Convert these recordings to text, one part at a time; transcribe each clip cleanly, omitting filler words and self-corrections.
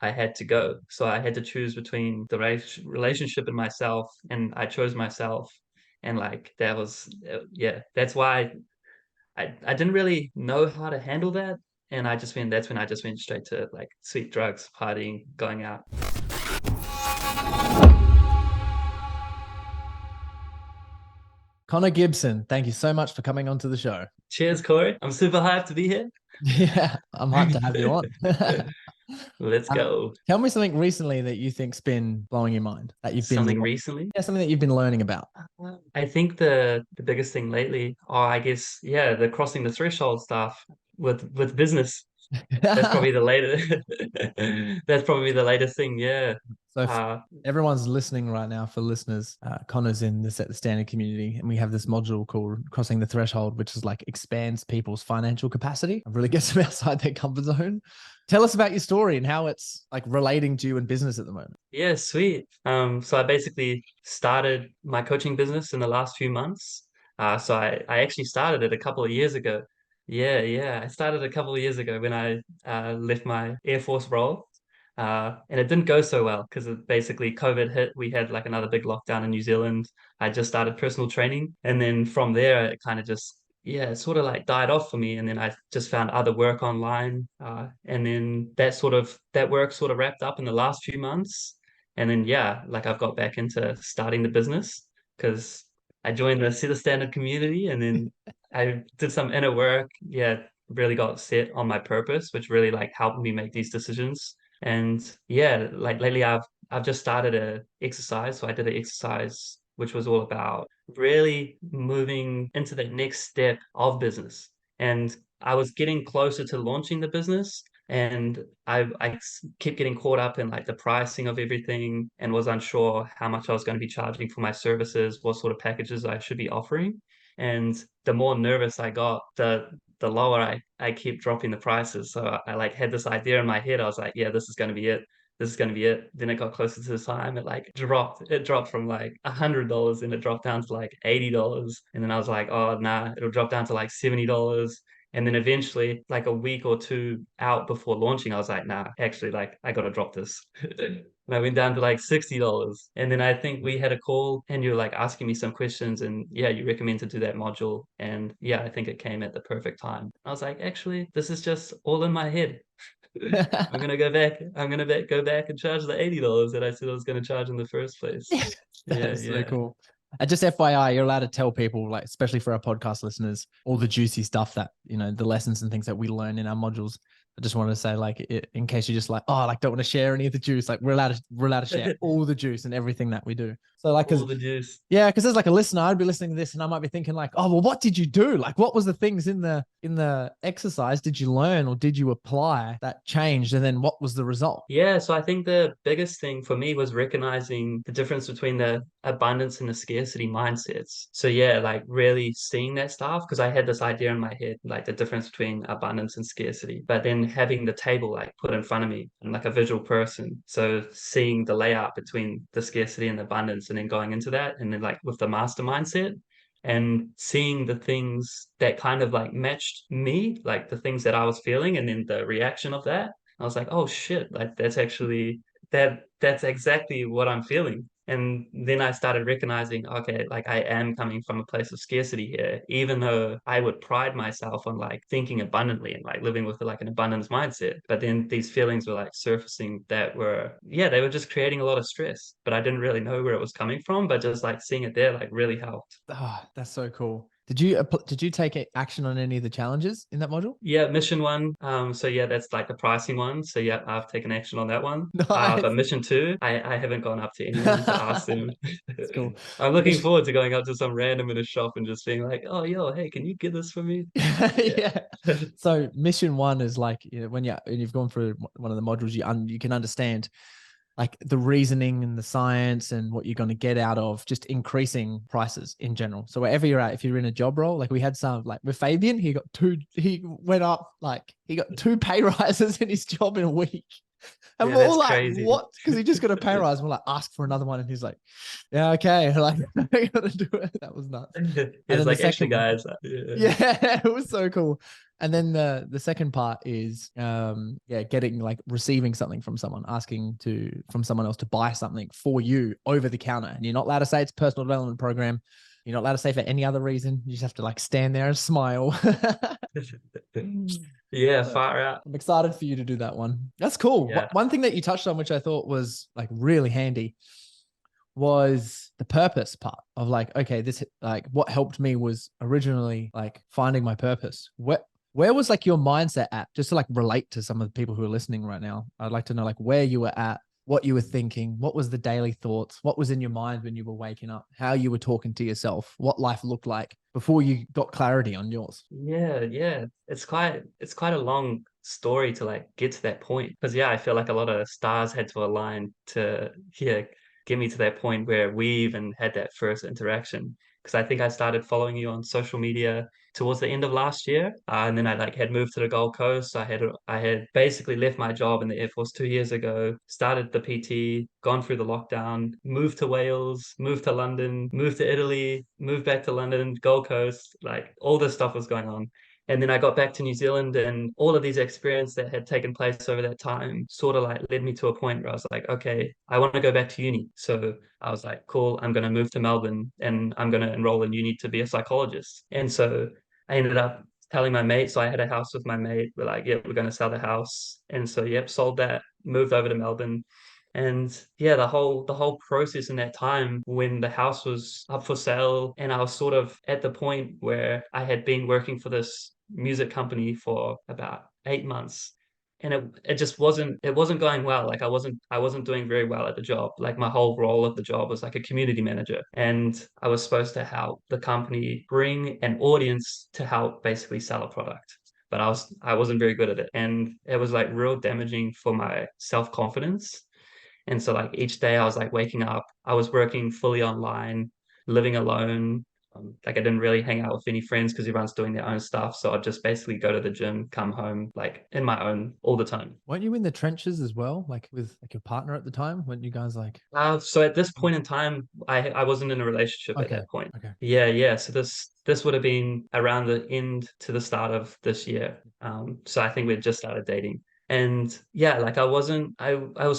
I had to go. So I had to choose between the relationship and myself, and I chose myself. And like that was, yeah, that's why I didn't really know how to handle that. And that's when I just went straight to like sweet drugs, partying, going out. Connor Gibson, thank you so much for coming onto the show. Cheers, Corey. I'm super hyped to be here. Yeah, I'm hyped to have you on. Let's go. Tell me something recently that you think's been blowing your mind, that you've been, Something recently. yeah, something that you've been learning about. I think the biggest thing lately, or I guess, yeah, the crossing the threshold stuff with business. That's probably the latest. That's probably the latest thing. Yeah. So if Uh, everyone's listening right now, for listeners, Connor's in the Set the Standard community, and we have this module called Crossing the Threshold, which is like expands people's financial capacity and really gets them outside their comfort zone. Tell us about your story and how it's like relating to you in business at the moment. yeah, sweet. So I basically started my coaching business in the last few months. So I actually started it a couple of years ago. Yeah, yeah. I started a couple of years ago when I left my Air Force role. And it didn't go so well because basically COVID hit. We had like another big lockdown in New Zealand. I just started personal training. And then from there, it kind of just, yeah, it sort of like died off for me. And then I just found other work online. And then that work sort of wrapped up in the last few months. And then, yeah, like I've got back into starting the business because I joined the Set a Standard community and then I did some inner work. Yeah, really got set on my purpose, which really like helped me make these decisions. And yeah, like lately I've just started a exercise. So I did an exercise which was all about really moving into the next step of business. And I was getting closer to launching the business, and I kept getting caught up in like the pricing of everything and was unsure how much I was going to be charging for my services, what sort of packages I should be offering. And the more nervous I got, the lower I keep dropping the prices. So I like had this idea in my head. I was like, yeah, this is going to be it. This is going to be it. Then it got closer to the time. It like dropped. It dropped from like $100 and it dropped down to like $80. And then I was like, oh nah, it'll drop down to like $70. And then eventually, like a week or two out before launching, I was like, nah, actually, like I gotta drop this. And I went down to like $60. And then I think we had a call and you were like asking me some questions and yeah, you recommended to do that module. And yeah, I think it came at the perfect time. I was like, actually, this is just all in my head. I'm gonna go back. Go back and charge the $80 that I said I was gonna charge in the first place. That Yeah, is so yeah. cool. And just FYI, you're allowed to tell people, like, especially for our podcast listeners, all the juicy stuff that, the lessons and things that we learn in our modules. I just want to say, like, in case you're just like, oh, like, don't want to share any of the juice, like, we're allowed to share all the juice and everything that we do. So, like, All because the juice. yeah, because there's like a listener, I'd be listening to this and I might be thinking like, oh, well, what did you do? Like, what was the things in the exercise did you learn or did you apply that changed? And then what was the result? Yeah, so I think the biggest thing for me was recognizing the difference between the abundance and the scarcity mindsets. So yeah, like really seeing that stuff because I had this idea in my head, like the difference between abundance and scarcity, but then having the table like put in front of me and like a visual person. So seeing the layout between the scarcity and the abundance and then going into that and then like with the master mindset and seeing the things that kind of like matched me, like the things that I was feeling and then the reaction of that. I was like, oh shit, like that's exactly what I'm feeling. And then I started recognizing, okay, like I am coming from a place of scarcity here, even though I would pride myself on like thinking abundantly and like living with like an abundance mindset. But then these feelings were like surfacing that were, yeah, they were just creating a lot of stress, but I didn't really know where it was coming from, but just like seeing it there like really helped. Oh, that's so cool. Did you take action on any of the challenges in that module? Yeah, mission one. So yeah, that's like the pricing one. So yeah, I've taken action on that one. But Nice. mission two, I haven't gone up to anyone to ask them. That's cool. I'm looking Mission, forward to going up to some random in a shop and just being like, "Oh, yo, hey, can you get this for me?" Yeah. yeah. So mission one is like, when you've gone through one of the modules, you can understand like the reasoning and the science and what you're going to get out of just increasing prices in general. So wherever you're at, if you're in a job role, like we had some, like with Fabian, he got two pay rises in his job in a week. And Yeah, we're that's all like, crazy. what? Because he just got a pay rise. We're like, ask for another one. And he's like, yeah, okay. Like, I gotta do it. That was nuts. He And was then the like, actually, second, guys, yeah. yeah, it was so cool. And then the second part is yeah, getting like receiving something from someone, asking to from someone else to buy something for you over the counter. And you're not allowed to say it's a personal development program. You're not allowed to say for any other reason. You just have to like stand there and smile. Yeah, So far out. I'm excited for you to do that one. That's cool. Yeah. One thing that you touched on, which I thought was like really handy, was the purpose part of like, okay, this like what helped me was originally like finding my purpose. Where was like your mindset at? Just to like relate to some of the people who are listening right now. I'd like to know like where you were at, what you were thinking, what was the daily thoughts, what was in your mind when you were waking up, how you were talking to yourself, what life looked like before you got clarity on yours. Yeah, yeah. It's quite a long story to like get to that point. Because yeah, I feel like a lot of stars had to align to yeah, get me to that point where we even had that first interaction. Because I think I started following you on social media towards the end of last year. And then I like had moved to the Gold Coast. I had basically left my job in the Air Force 2 years ago, started the PT, gone through the lockdown, moved to Wales, moved to London, moved to Italy, moved back to London, Gold Coast, like all this stuff was going on. And then I got back to New Zealand, and all of these experiences that had taken place over that time sort of like led me to a point where I was like, okay, I want to go back to uni. So I was like, cool, I'm going to move to Melbourne and I'm going to enroll in uni to be a psychologist. And so I ended up telling my mate. So I had a house with my mate. We're like, yep, we're going to sell the house. And so, yep, sold that, moved over to Melbourne. And yeah, the whole process in that time when the house was up for sale and I was sort of at the point where I had been working for this music company for about 8 months. And it just wasn't going well. Like I wasn't doing very well at the job. Like my whole role of the job was like a community manager. And I was supposed to help the company bring an audience to help basically sell a product. But I wasn't very good at it. And it was like real damaging for my self-confidence. And so like each day I was like waking up, I was working fully online, living alone. Like I didn't really hang out with any friends because everyone's doing their own stuff. So I'd just basically go to the gym, come home, like in my own all the time. Weren't you in the trenches as well, like with like your partner at the time? Weren't you guys like, So at this point in time, I wasn't in a relationship at okay, that point. okay. Yeah, yeah. So this would have been around the end to the start of this year. So I think we'd just started dating. And yeah, like I was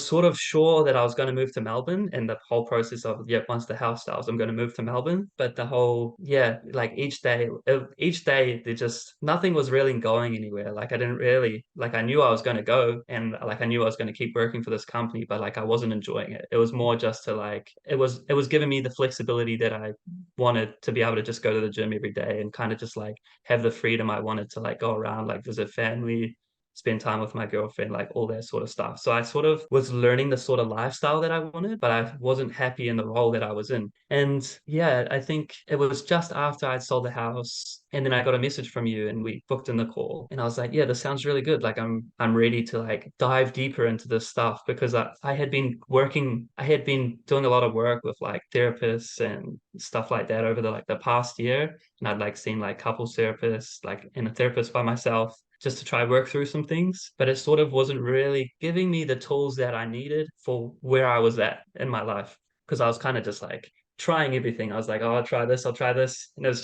sort of sure that I was going to move to Melbourne and the whole process of, yeah, once the house sells, I'm going to move to Melbourne. But the whole, yeah, like each day, there just nothing was really going anywhere. Like I didn't really, like I knew I was going to go and like I knew I was going to keep working for this company, but like I wasn't enjoying it. It was more just to like, it was giving me the flexibility that I wanted to be able to just go to the gym every day and kind of just like have the freedom I wanted to like go around, like visit family, spend time with my girlfriend, like all that sort of stuff. So I sort of was learning the sort of lifestyle that I wanted, but I wasn't happy in the role that I was in. And yeah, I think it was just after I'd sold the house and then I got a message from you and we booked in the call. And I was like, yeah, this sounds really good. Like I'm ready to like dive deeper into this stuff because I had been working, I had been doing a lot of work with like therapists and stuff like that over the past year. And I'd like seen like couples therapists, like and a therapist by myself just to try work through some things, but it sort of wasn't really giving me the tools that I needed for where I was at in my life. Because I was kind of just like trying everything. I was like, oh, I'll try this, I'll try this. And it was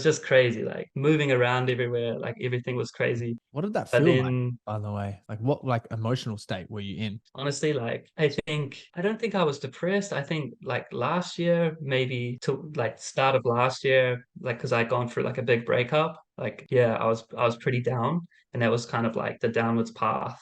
just crazy, like moving around everywhere, like everything was crazy. What did that But feel like, then by the way? Like what like emotional state were you in? honestly, like I don't think I was depressed. I think like last year, maybe to like start of last year, like because I'd gone through like a big breakup. Like yeah, I was pretty down, and that was kind of like the downwards path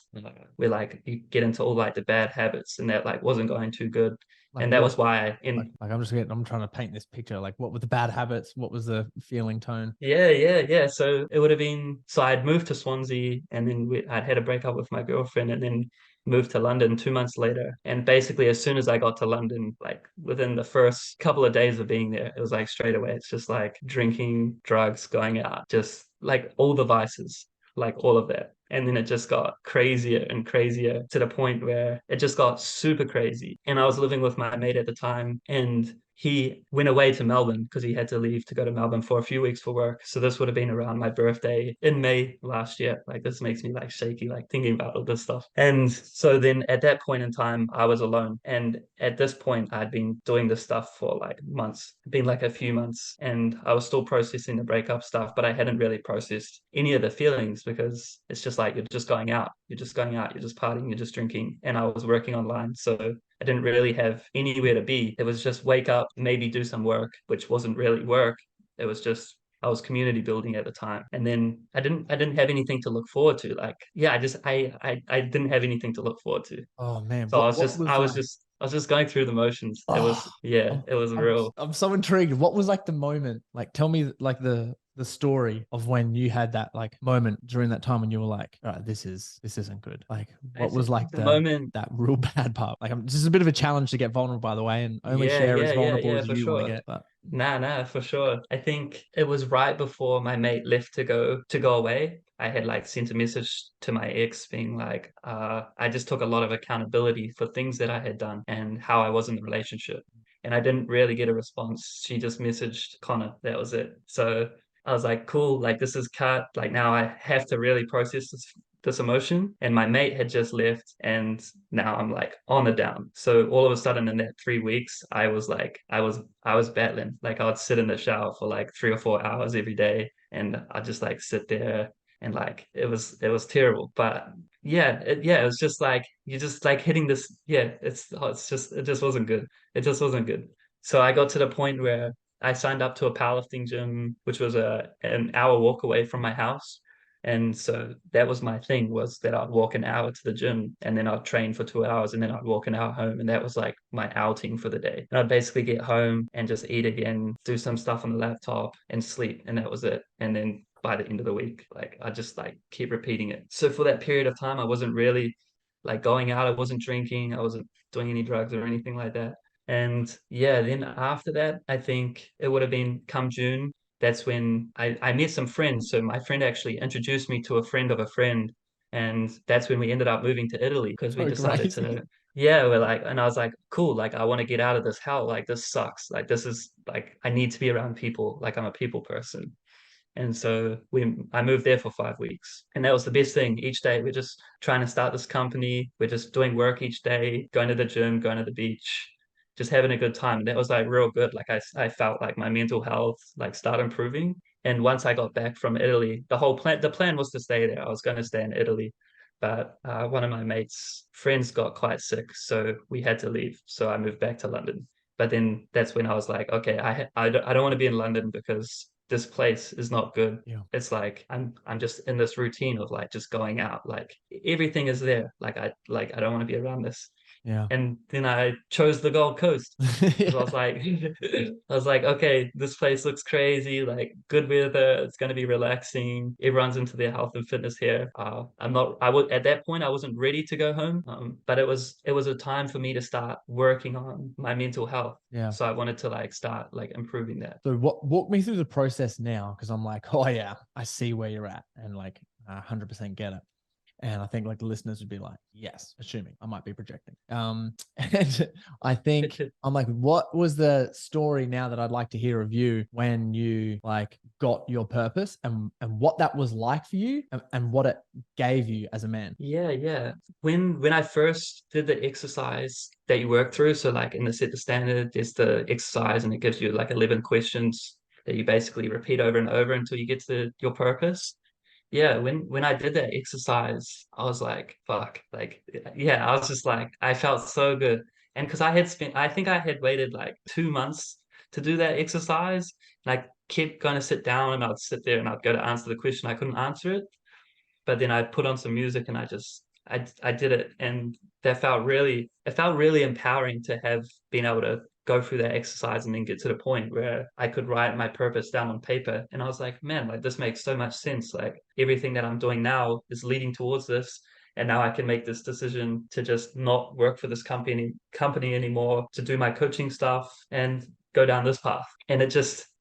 where like you get into all like the bad habits, and that like wasn't going too good, Like and that what? was why I in Like I'm trying to paint this picture. Like what were the bad habits? What was the feeling tone? Yeah, yeah, yeah. So it would have been, so I'd moved to Swansea and then I'd had a breakup with my girlfriend and then moved to London 2 months later. And basically, as soon as I got to London, like within the first couple of days of being there, it was like straight away, it's just like drinking, drugs, going out, just like all the vices, like all of that. And then it just got crazier and crazier to the point where it just got super crazy. And I was living with my mate at the time and he went away to Melbourne because he had to leave to go to Melbourne for a few weeks for work. So this would have been around my birthday in May last year. Like this makes me like shaky, like thinking about all this stuff. And so then at that point in time, I was alone. And at this point, I'd been doing this stuff for like months, been like a few months, and I was still processing the breakup stuff, but I hadn't really processed any of the feelings because it's just like you're just going out, you're just going out, you're just partying, you're just drinking. And I was working online. So I didn't really have anywhere to be. It was just wake up, maybe do some work, which wasn't really work. It was just I was community building at the time. And then I didn't have anything to look forward to. Like, yeah, I didn't have anything to look forward to. Oh man, So what was like? I was just going through the motions. It Oh, was yeah, I'm it was I'm real. I'm so intrigued. What was like the moment? Like, tell me like the story of when you had that like moment during that time when you were like, all right, this isn't good. Like, I what was like think the moment, that real bad part? Like, this is a bit of a challenge to get vulnerable, by the way, and only share as vulnerable yeah, as for you want to sure. get. But Nah, for sure. I think it was right before my mate left to go away. I had like sent a message to my ex being like, I just took a lot of accountability for things that I had done and how I was in the relationship. And I didn't really get a response. She just messaged Connor. That was it. So I was like, cool, like this is cut. Like now I have to really process this emotion. And my mate had just left, and now I'm like on the down. So all of a sudden in that 3 weeks, I was battling. Like I would sit in the shower for like 3 or 4 hours every day, and I just like sit there and like it was terrible. But yeah, it was just like you just like hitting this. Yeah, it just wasn't good. It just wasn't good. So I got to the point where I signed up to a powerlifting gym, which was an hour walk away from my house. And so that was my thing was that I'd walk an hour to the gym and then I'd train for 2 hours and then I'd walk an hour home. And that was like my outing for the day. And I'd basically get home and just eat again, do some stuff on the laptop and sleep. And that was it. And then by the end of the week, like I just like keep repeating it. So for that period of time, I wasn't really like going out. I wasn't drinking. I wasn't doing any drugs or anything like that. And yeah, then after that, I think it would have been come June. That's when I met some friends. So my friend actually introduced me to a friend of a friend. And that's when we ended up moving to Italy because we so decided crazy. to, yeah, we're like, and I was like, cool, like I want to get out of this hell. Like this sucks. Like this is like, I need to be around people. Like I'm a people person. And so I moved there for 5 weeks. And that was the best thing. Each day we're just trying to start this company. We're just doing work each day, going to the gym, going to the beach, just having a good time. And that was like real good. Like I felt like my mental health like start improving. And once I got back from Italy, the plan was to stay there. I was going to stay in Italy. But one of my mates' friends got quite sick, so we had to leave. So I moved back to London. But then that's when I was like, okay, I don't want to be in London because this place is not good. Yeah. It's like I'm just in this routine of like just going out. Like everything is there. Like I don't want to be around this. Yeah. And then I chose the Gold Coast because I was Yeah. like, I was like, okay, this place looks crazy, like good weather, it's going to be relaxing. Everyone's into their health and fitness here. I would at that point I wasn't ready to go home, but it was a time for me to start working on my mental health. Yeah. So I wanted to like start like improving that. So what walk me through the process now because I'm like, oh yeah, I see where you're at and like I 100% get it. And I think like the listeners would be like, yes, assuming I might be projecting. And I think I'm like, what was the story now that I'd like to hear of you when you like got your purpose and what that was like for you and what it gave you as a man? Yeah. When I first did the exercise that you work through, so like in the set the standard, there's the exercise and it gives you like 11 questions that you basically repeat over and over until you get to your purpose. Yeah, when I did that exercise, I was like, fuck, like yeah, I was just like, I felt so good. And because I think I had waited like 2 months to do that exercise, and I kept going to sit down and I'd sit there and I'd go to answer the question, I couldn't answer it, but then I put on some music and I did it, and it felt really empowering to have been able to go through that exercise and then get to the point where I could write my purpose down on paper. And I was like, man, like this makes so much sense. Like everything that I'm doing now is leading towards this. And now I can make this decision to just not work for this company anymore, to do my coaching stuff and go down this path. And it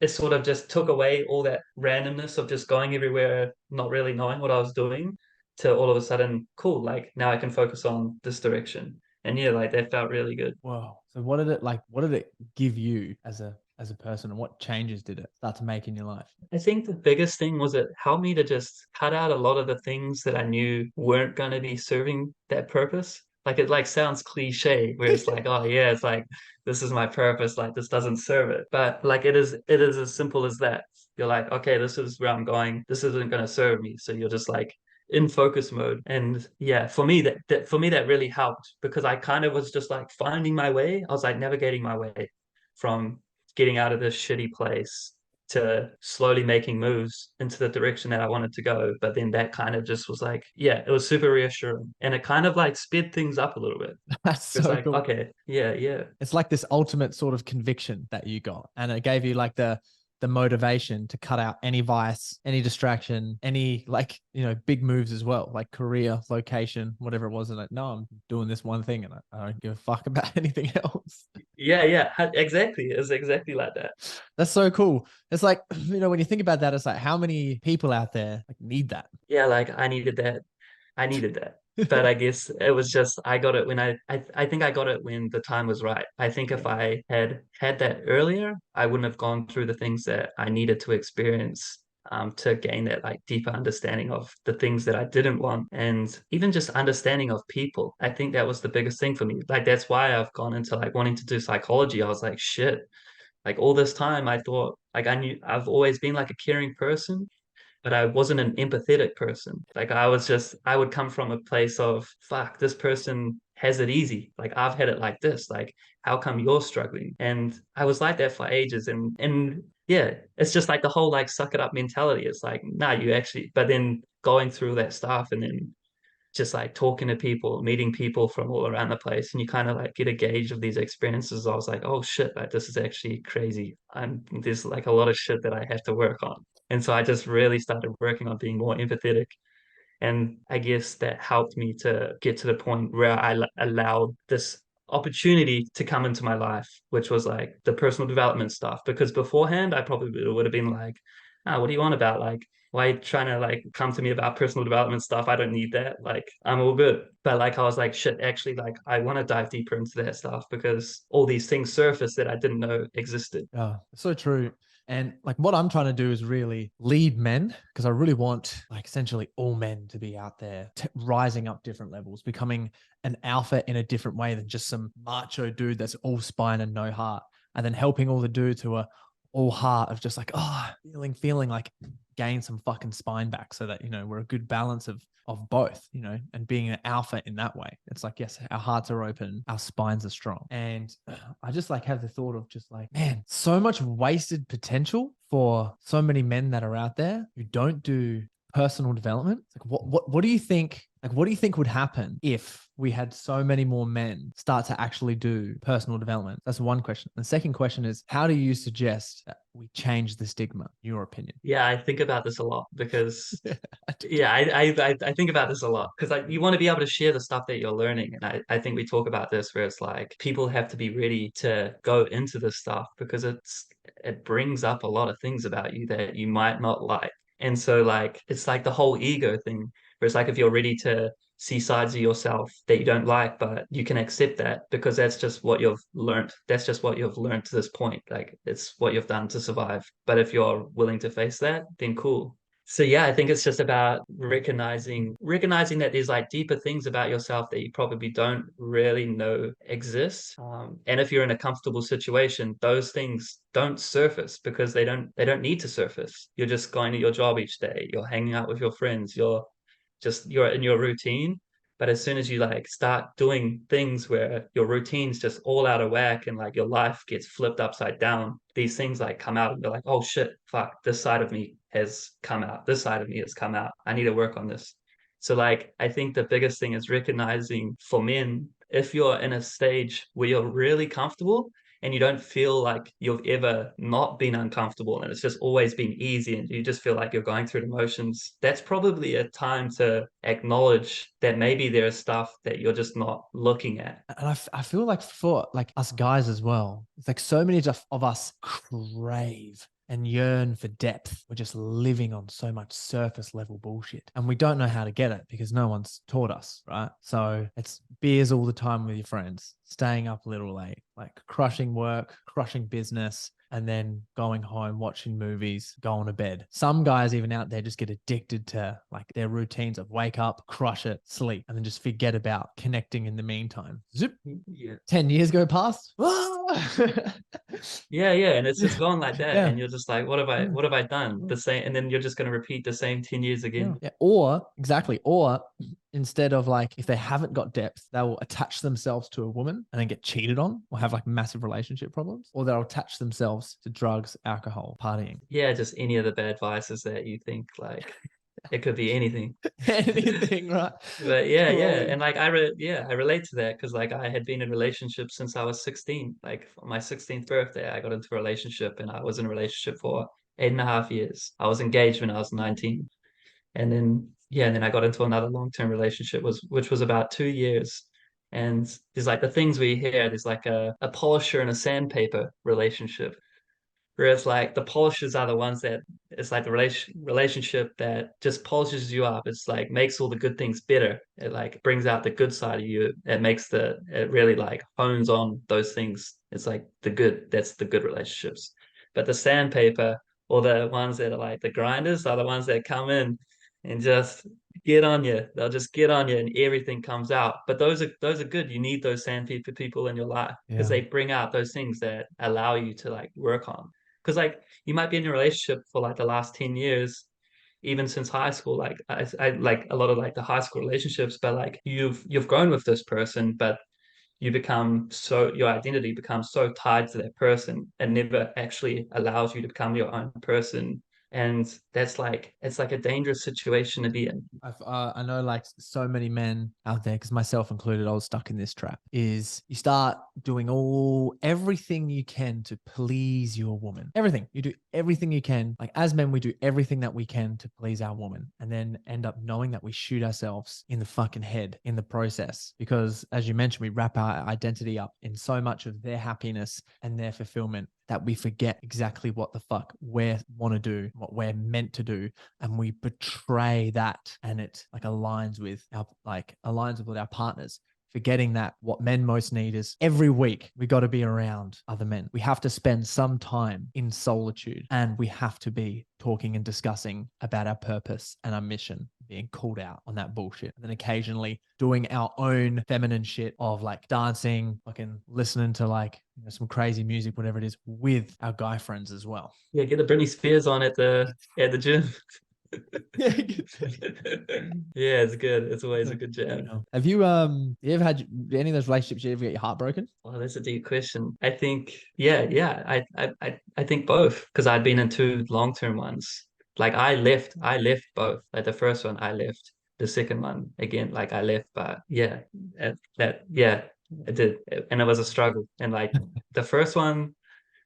sort of just took away all that randomness of just going everywhere, not really knowing what I was doing, to all of a sudden, cool, like now I can focus on this direction. And yeah, like that felt really good. Whoa. So what did it like? What did it give you as a person, and what changes did it start to make in your life? I think the biggest thing was it helped me to just cut out a lot of the things that I knew weren't going to be serving that purpose. Like it like sounds cliche, where it's like, oh yeah, it's like this is my purpose, like this doesn't serve it. But like it is as simple as that. You're like, okay, this is where I'm going. This isn't going to serve me. So you're just like in focus mode. And yeah, for me that really helped because I kind of was just like finding my way. I was like navigating my way from getting out of this shitty place to slowly making moves into the direction that I wanted to go. But then that kind of just was like, yeah, it was super reassuring. And it kind of like sped things up a little bit. That's It's so like, cool. okay, yeah, yeah. It's like this ultimate sort of conviction that you got, and it gave you like the motivation to cut out any vice, any distraction, any like big moves as well, like career, location, whatever it was. And like, no, I'm doing this one thing, and I don't give a fuck about anything else. Yeah, yeah, exactly. It's exactly like that. That's so cool. It's like when you think about that, it's like how many people out there like need that. Yeah, like I needed that. I needed that. But I guess it was just I got it when I think I got it when the time was right. I think if I had had that earlier, I wouldn't have gone through the things that I needed to experience to gain that like deeper understanding of the things that I didn't want and even just understanding of people. I think that was the biggest thing for me. Like that's why I've gone into like wanting to do psychology. I was like, shit, like all this time I thought like I knew I've always been like a caring person but I wasn't an empathetic person. Like I would come from a place of, fuck, this person has it easy. Like I've had it like this. Like, how come you're struggling? And I was like that for ages. And yeah, it's just like the whole like suck it up mentality. It's like, nah, you actually, but then going through that stuff and then just like talking to people, meeting people from all around the place, and you kind of like get a gauge of these experiences. I was like, oh shit, like this is actually crazy. There's like a lot of shit that I have to work on. And so I just really started working on being more empathetic. And I guess that helped me to get to the point where allowed this opportunity to come into my life, which was like the personal development stuff. Because beforehand, I probably would have been like, what do you want about? Like, why are you trying to like come to me about personal development stuff? I don't need that. Like, I'm all good. But like, I was like, shit, actually, like, I want to dive deeper into that stuff because all these things surface that I didn't know existed. Yeah, so true. And like what I'm trying to do is really lead men because I really want like essentially all men to be out there rising up different levels, becoming an alpha in a different way than just some macho dude that's all spine and no heart. And then helping all the dudes who are all heart of just like, oh, feeling like gain some fucking spine back so that, we're a good balance of both, and being an alpha in that way. It's like, yes, our hearts are open, our spines are strong. And I just like have the thought of just like, man, so much wasted potential for so many men that are out there who don't do personal development. Like what do you think? Like, what do you think would happen if we had so many more men start to actually do personal development? That's one question. The second question is, how do you suggest that we change the stigma, in your opinion? Yeah, I think about this a lot because yeah, I think about this a lot because like you want to be able to share the stuff that you're learning. And I think we talk about this where it's like people have to be ready to go into this stuff because it brings up a lot of things about you that you might not like. And so like it's like the whole ego thing where it's like if you're ready to see sides of yourself that you don't like, but you can accept that because that's just what you've learned. That's just what you've learned to this point. Like it's what you've done to survive. But if you're willing to face that, then cool. So yeah, I think it's just about recognizing that there's like deeper things about yourself that you probably don't really know exist. And if you're in a comfortable situation, those things don't surface because they don't need to surface. You're just going to your job each day. You're hanging out with your friends. You're in your routine. But as soon as you like start doing things where your routine's just all out of whack and like your life gets flipped upside down, these things like come out and you're like, oh shit, fuck, this side of me has come out. This side of me has come out. I need to work on this. So like I think the biggest thing is recognizing for men, if you're in a stage where you're really comfortable and you don't feel like you've ever not been uncomfortable and it's just always been easy and you just feel like you're going through the motions, that's probably a time to acknowledge that maybe there's stuff that you're just not looking at. And I feel like for like us guys as well, it's like so many of us crave and yearn for depth. We're just living on so much surface level bullshit. And we don't know how to get it because no one's taught us, right? So it's beers all the time with your friends, staying up a little late, like crushing work, crushing business, and then going home, watching movies, going to bed. Some guys even out there just get addicted to like their routines of wake up, crush it, sleep, and then just forget about connecting in the meantime. Zip. Yeah. 10 years go past. Yeah, yeah, and it's just gone like that, Yeah. and you're just like, what have I done? The same, and then you're just going to repeat the same 10 years Yeah. again. Yeah. Or exactly. Or instead of like, if they haven't got depth, they will attach themselves to a woman and then get cheated on or have like massive relationship problems, or they'll attach themselves to drugs, alcohol, partying. Yeah, just any of the bad vices that you think like it could be anything. Anything, right? But yeah, yeah, Totally. and like I relate to that because like I had been in relationships since I was 16. Like on my 16th birthday, I got into a relationship, and I was in a relationship for 8.5 years. I was engaged when I was 19, and then yeah, and then I got into another long-term relationship which was about 2 years. And there's like the things we hear. There's like a polisher and a sandpaper relationship. Whereas like the polishers are the ones that it's like the relationship that just polishes you up. It's like makes all the good things better. It like brings out the good side of you. It really like hones on those things. It's like that's the good relationships. But the sandpaper or the ones that are like the grinders are the ones that come in and just get on you. They'll just get on you and everything comes out. But those are good. You need those sandpaper people in your life because Yeah. they bring out those things that allow you to like work on. Because like you might be in a relationship for like the last 10 years, even since high school. Like I like a lot of like the high school relationships, but like you've grown with this person, but your identity becomes so tied to that person and never actually allows you to become your own person. And that's like it's like a dangerous situation to be in. I know like so many men out there, because myself included, I was stuck in this trap. Is you start doing everything you can to please your woman. Everything you do, everything you can. Like as men, we do everything that we can to please our woman, and then end up knowing that we shoot ourselves in the fucking head in the process. Because as you mentioned, we wrap our identity up in so much of their happiness and their fulfillment that we forget exactly what the fuck we want to do, what we're meant to do, and we betray that, and it like aligns with our partners, forgetting that what men most need is every week we got to be around other men. We have to spend some time in solitude, and we have to be talking and discussing about our purpose and our mission, being called out on that bullshit, and then occasionally doing our own feminine shit of like dancing, fucking listening to like some crazy music, whatever it is, with our guy friends as well. Yeah, get the Britney Spears on at the gym. Yeah. Yeah, it's good. It's always a good You jam. know. Have you ever had any of those relationships you ever get your heart broken? Oh, that's a deep question. I think, yeah, yeah. I think both because I'd been in two long-term ones. Like I left both. Like the first one, I left. The second one, again, like I left. But yeah, yeah, I did, and it was a struggle. And like the first one,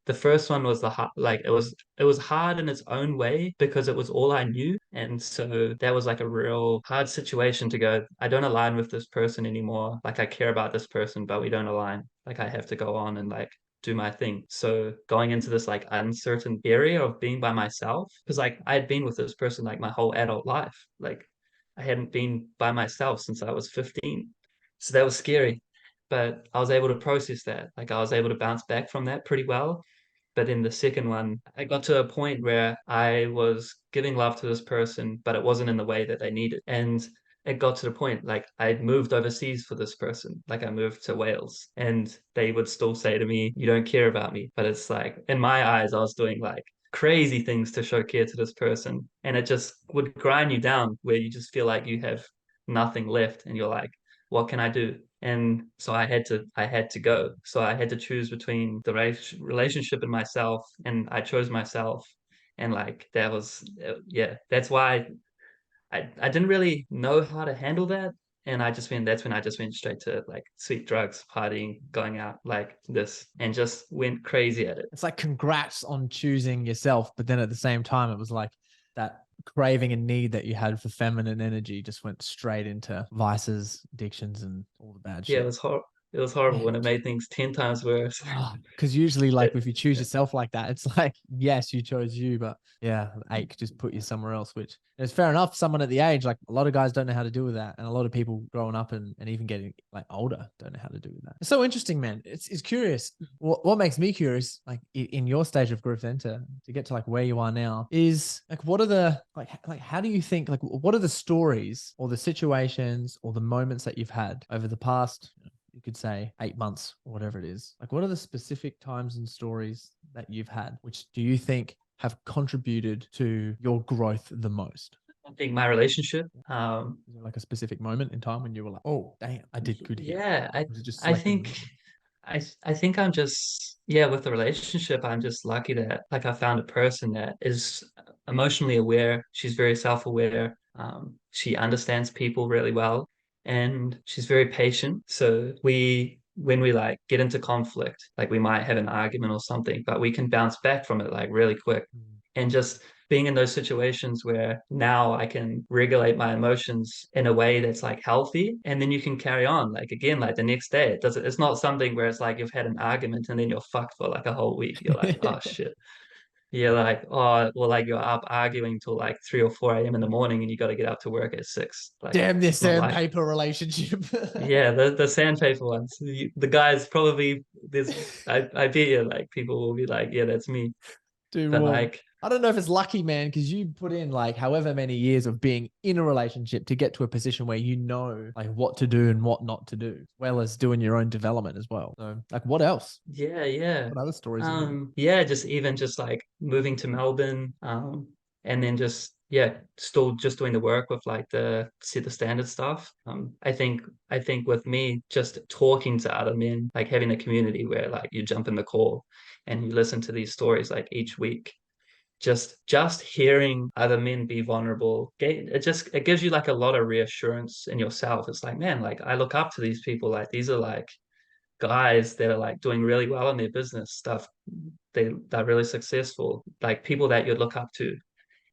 the first one was like it was hard in its own way because it was all I knew. And so that was like a real hard situation to go, I don't align with this person anymore. Like I care about this person, but we don't align. Like I have to go on and like do my thing. So going into this like uncertain area of being by myself, because like I had been with this person like my whole adult life. Like I hadn't been by myself since I was 15. So that was scary. But I was able to process that. Like I was able to bounce back from that pretty well. But in the second one, I got to a point where I was giving love to this person, but it wasn't in the way that they needed. And it got to the point like I'd moved overseas for this person. Like I moved to Wales, and they would still say to me, "You don't care about me." But it's like in my eyes, I was doing like crazy things to show care to this person. And it just would grind you down where you just feel like you have nothing left and you're like, what can I do? And so I had to go. So I had to choose between the relationship and myself, and I chose myself. And like that was yeah, that's why I didn't really know how to handle that. And that's when I just went straight to like sweet drugs, partying, going out like this, and just went crazy at it. It's like congrats on choosing yourself, but then at the same time, it was like that craving and need that you had for feminine energy just went straight into vices, addictions, and all the bad Yeah, shit. It was horrible, Yeah. and it made things 10 times worse. Because usually, like, It, if you choose yeah. yourself like that, it's like, yes, you chose you, but yeah, the ache just put you somewhere else, which is fair enough. Someone at the age, like, a lot of guys don't know how to deal with that. And a lot of people growing up and even getting like older don't know how to do with that. It's so interesting, man. It's curious. What makes me curious, like, in your stage of growth, then to get to like where you are now, is like, what are the, like, how do you think, like, what are the stories or the situations or the moments that you've had over the past, you could say 8 months or whatever it is. Like, what are the specific times and stories that you've had, which do you think have contributed to your growth the most? I think my relationship, Is there like a specific moment in time when you were like, oh, damn, I did good here? yeah, Was it just I selective think listening? I think I'm just, yeah, with the relationship, I'm just lucky that like I found a person that is emotionally aware. She's very self-aware. She understands people really well, and she's very patient. So when we like get into conflict, like we might have an argument or something, but we can bounce back from it like really quick. Mm. And just being in those situations where now I can regulate my emotions in a way that's like healthy, and then you can carry on. Like again, like the next day, it's not something where it's like you've had an argument and then you're fucked for like a whole week. You're like, oh shit. You're like, oh, well, like you're up arguing till like 3 or 4 a.m. in the morning and you got to get up to work at 6. Like Damn this it's not life. sandpaper relationship. Yeah, the sandpaper ones. The guys probably there's I bet you like people will be like, yeah, that's me. Dude, But well, like I don't know if it's lucky, man, because you put in like however many years of being in a relationship to get to a position where you know like what to do and what not to do, as well as doing your own development as well. So, like, what else? yeah, yeah. What other stories have you got? Yeah, just even just like moving to Melbourne, and then just yeah, still just doing the work with like the set the standard stuff. I think with me, just talking to other men, like having a community where like you jump in the call and you listen to these stories like each week. Just hearing other men be vulnerable, it gives you like a lot of reassurance in yourself. It's like, man, like I look up to these people, like these are like guys that are like doing really well in their business stuff. They're really successful, like people that you'd look up to.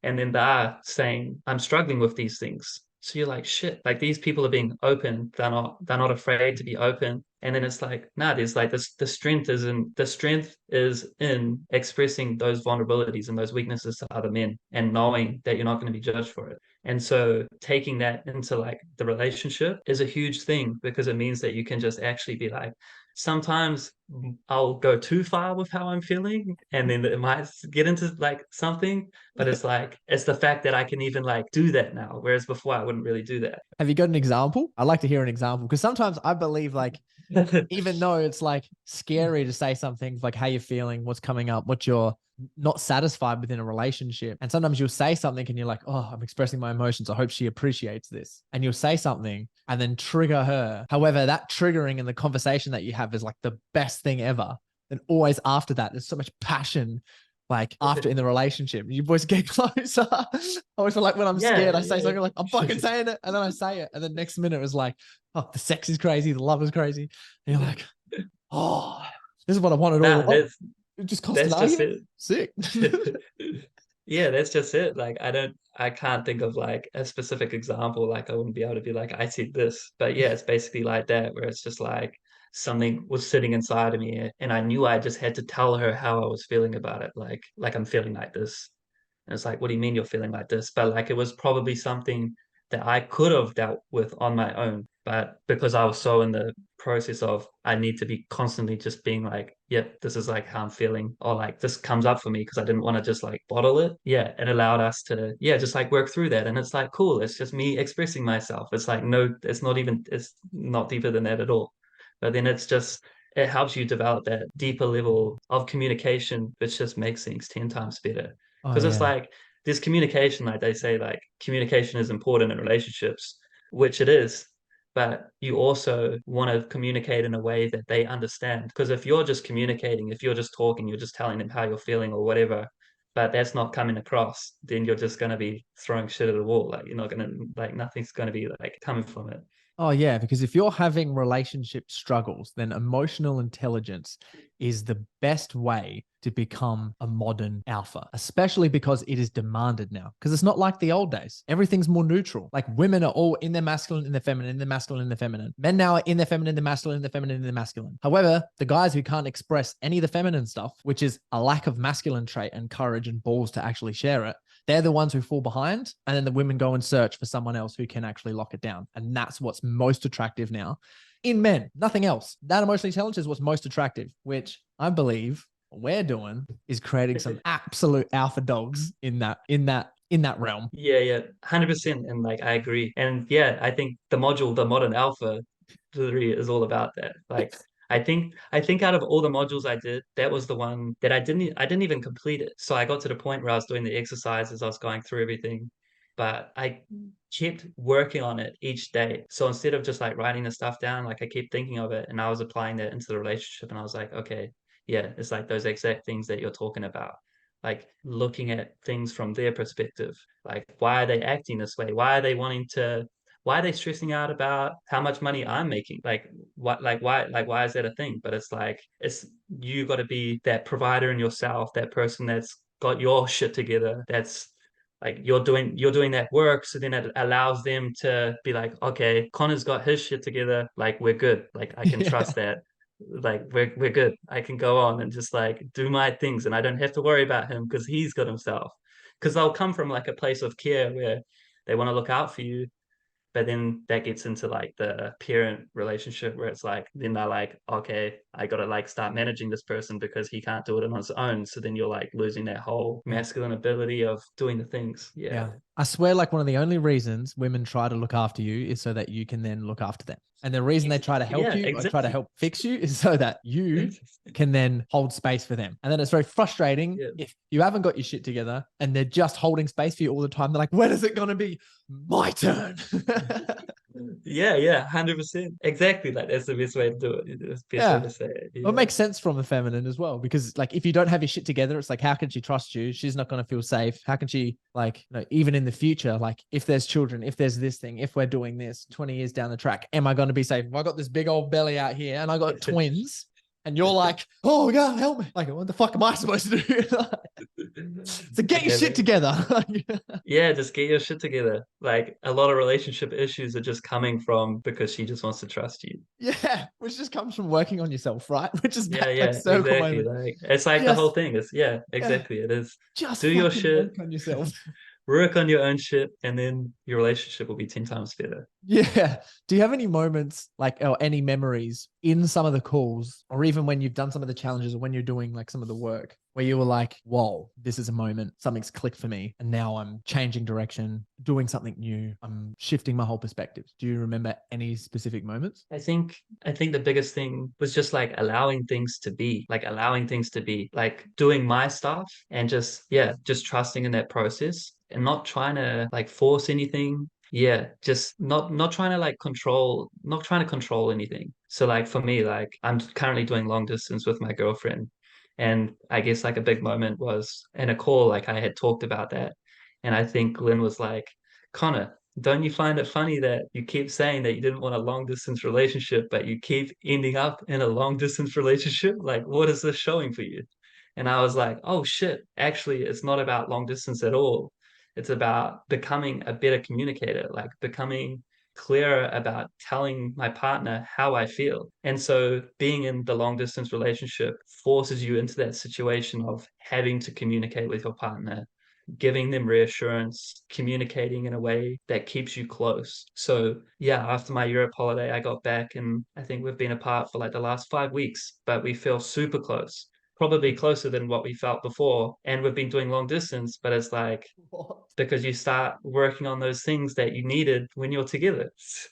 And then they're saying, I'm struggling with these things. So you're like, shit, like these people are being open. They're not afraid to be open. And then it's like, nah, there's like this the strength is in expressing those vulnerabilities and those weaknesses to other men and knowing that you're not going to be judged for it. And so taking that into like the relationship is a huge thing because it means that you can just actually be like, sometimes I'll go too far with how I'm feeling, and then it might get into like something, but it's like it's the fact that I can even like do that now, whereas before I wouldn't really do that. Have you got an example? I'd like to hear an example because sometimes I believe like even though it's like scary to say something like how you're feeling, what's coming up, what you're not satisfied within a relationship. And sometimes you'll say something and you're like, oh, I'm expressing my emotions. I hope she appreciates this. And you'll say something and then trigger her. However, that triggering in the conversation that you have is like the best thing ever. And always after that, there's so much passion. Like after in the relationship, you boys get closer. I always feel like when I'm scared, Yeah, I say yeah. something like, I'm fucking saying it. And then I say it. And the next minute it was like, oh, the sex is crazy. The love is crazy. And you're like, oh, this is what I wanted all Nah, along. It just cost an that's just argument. it. Sick. Yeah, that's just it. Like I can't think of like a specific example. Like I wouldn't be able to be like, I said this. But yeah, it's basically like that, where it's just like something was sitting inside of me and I knew I just had to tell her how I was feeling about it. Like I'm feeling like this. And it's like, what do you mean you're feeling like this? But like it was probably something that I could have dealt with on my own. But because I was so in the process of I need to be constantly just being like, yep, this is like how I'm feeling, or like this comes up for me because I didn't want to just like bottle it. Yeah, it allowed us to, yeah, just like work through that. And it's like, cool, it's just me expressing myself. It's like, no, it's not deeper than that at all. But then it's just, it helps you develop that deeper level of communication, which just makes things 10 times better. Oh Because it's yeah. like there's communication, like they say, like communication is important in relationships, which it is. But you also want to communicate in a way that they understand. Because if you're just communicating, if you're just talking, you're just telling them how you're feeling or whatever, but that's not coming across, then you're just going to be throwing shit at the wall. Like you're not going to, like, nothing's going to be like coming from it. Oh, yeah, because if you're having relationship struggles, then emotional intelligence is the best way to become a modern alpha, especially because it is demanded now. Because it's not like the old days. Everything's more neutral. Like women are all in their masculine, in their feminine, in their masculine, in their feminine. Men now are in their feminine, the masculine, in their feminine, in their masculine. However, the guys who can't express any of the feminine stuff, which is a lack of masculine trait and courage and balls to actually share it, they're the ones who fall behind. And then the women go and search for someone else who can actually lock it down. And that's what's most attractive now in men, nothing else. That emotional intelligence is what's most attractive, which I believe what we're doing is creating some absolute alpha dogs in that realm. Yeah, yeah, 100%. And like, I agree. And yeah, I think the module, the modern alpha, literally is all about that. Like, I think out of all the modules I did, that was the one that I didn't even complete it. So I got to the point where I was doing the exercises, I was going through everything, but I kept working on it each day. So instead of just like writing the stuff down, like I kept thinking of it and I was applying that into the relationship and I was like, okay, yeah, it's like those exact things that you're talking about. Like looking at things from their perspective. Like, why are they acting this way? Why are they stressing out about how much money I'm making? Why is that a thing? But it's like, it's, you got to be that provider in yourself, that person that's got your shit together. That's like, you're doing that work. So then it allows them to be like, okay, Connor's got his shit together. Like, we're good. Like, I can Yeah. trust that. Like, we're good. I can go on and just like do my things and I don't have to worry about him because he's got himself. Because they'll come from like a place of care where they want to look out for you, but then that gets into like the parent relationship where it's like, then they're like, okay, I gotta like start managing this person because he can't do it on his own. So then you're like losing that whole Yeah. masculine ability of doing the things. Yeah. Yeah. I swear, like one of the only reasons women try to look after you is so that you can then look after them. And the reason they try to help Yeah, you or try to exactly. help fix you is so that you can then hold space for them. And then it's very frustrating Yeah. if you haven't got your shit together and they're just holding space for you all the time. They're like, when is it going to be my turn? Yeah, yeah, 100%. Exactly. Like that's the best way to do it. It's the best way Yeah. to say it. Well, it Yeah. makes sense from the feminine as well, because like if you don't have your shit together, it's like, how can she trust you? She's not going to feel safe. How can she, like, even in the future, like if there's children, if there's this thing, if we're doing this 20 years down the track, am I going to be safe? If I got this big old belly out here and I got twins and you're like, oh God, help me. Like, what the fuck am I supposed to do? So get your Okay, shit man. together. Yeah, just get your shit together. Like a lot of relationship issues are just coming from because she just wants to trust you. Yeah. Which just comes from working on yourself, right? Which is Yeah, back like yeah, circle exactly. moment. Like it's like the whole Just, thing is, yeah, yeah, exactly. It is. just Do your fucking shit, work on yourself. work on your own shit, and then your relationship will be 10 times better. Yeah. Do you have any moments like or any memories in some of the calls or even when you've done some of the challenges or when you're doing like some of the work where you were like, whoa, this is a moment, something's clicked for me and now I'm changing direction, doing something new, I'm shifting my whole perspective. Do you remember any specific moments? I think the biggest thing was just like allowing things to be, like allowing things to be, like doing my stuff and just, yeah, just trusting in that process and not trying to like force anything. Yeah, just not trying to like control, not trying to control anything. So like for me, like I'm currently doing long distance with my girlfriend. And I guess like a big moment was in a call, like I had talked about that. And I think Lynn was like, Connor, don't you find it funny that you keep saying that you didn't want a long distance relationship, but you keep ending up in a long distance relationship? Like, what is this showing for you? And I was like, oh shit, actually, it's not about long distance at all. It's about becoming a better communicator, like becoming clearer about telling my partner how I feel. And so being in the long distance relationship forces you into that situation of having to communicate with your partner, giving them reassurance, communicating in a way that keeps you close. So, yeah, after my Europe holiday, I got back and I think we've been apart for like the last 5 weeks, but we feel super close, probably closer than what we felt before. And we've been doing long distance, but it's like What? because you start working on those things that you needed when you're together.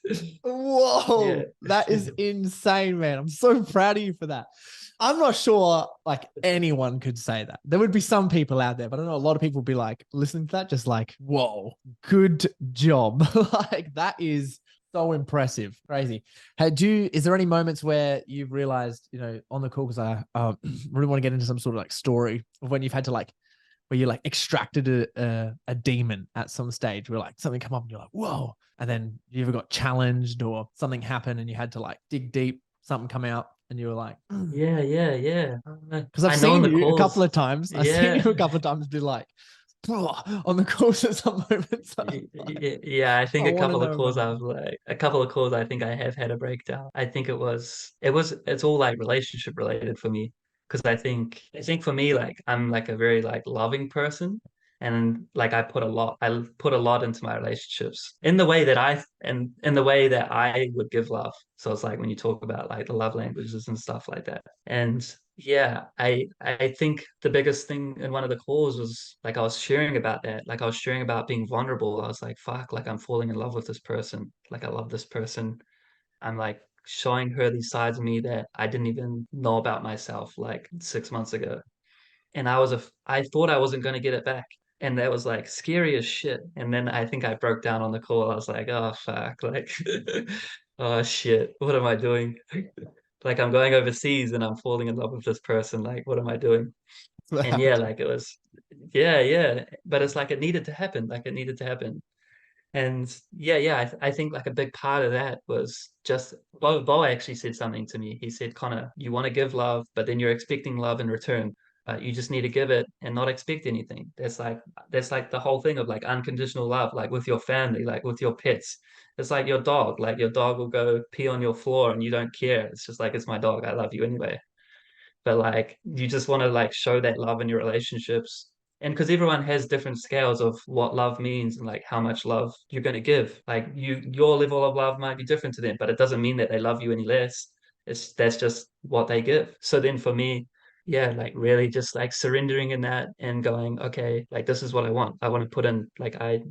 Yeah. Whoa, that is insane, man. I'm so proud of you for that. I'm not sure like anyone could say that. There would be some people out there, but I know a lot of people would be like listening to that, just like, whoa, good job. Like that is so impressive. Crazy. Is there any moments where you've realized, on the call, because I really want to get into some sort of like story of when you've had to like where you like extracted a demon at some stage where like something come up and you're like, whoa. And then you ever got challenged or something happened and you had to like dig deep, something come out and you were like, Yeah, yeah, yeah. because I've I know in seen the you a couple calls. of times. I've seen Yeah. you a couple of times be like, on the course at some moments. I'm like, Yeah, I I think want to know more. a couple of calls I think I have had a breakdown. I think it's all like relationship related for me. Because I think for me, like I'm like a very like loving person. And like I put a lot into my relationships in the way that in the way that I would give love. So it's like when you talk about like the love languages and stuff like that. And yeah, I think the biggest thing in one of the calls was like I was sharing about that. Like I was sharing about being vulnerable. I was like, fuck, like I'm falling in love with this person. Like I love this person. I'm like showing her these sides of me that I didn't even know about myself like 6 months ago. And I thought I wasn't going to get it back. And that was like scary as shit. And then I think I broke down on the call. I was like, oh fuck, like oh shit, what am I doing? Like I'm going overseas and I'm falling in love with this person. Like, what am I doing? That's what And yeah, happened to like it was, yeah, yeah. But it's like it needed to happen. Like it needed to happen. And yeah, yeah, I think like a big part of that was just Bo actually said something to me. He said, Connor, you want to give love, but then you're expecting love in return. You just need to give it and not expect anything. That's like the whole thing of like unconditional love, like with your family, like with your pets. It's like your dog. Like your dog will go pee on your floor and you don't care. It's just like it's my dog. I love you anyway. But like you just want to like show that love in your relationships. And because everyone has different scales of what love means and like how much love you're going to give. Like your level of love might be different to them, but it doesn't mean that they love you any less. That's just what they give. So then for me, yeah, like really just like surrendering in that and going, okay, like this is what I want. I want to put in like I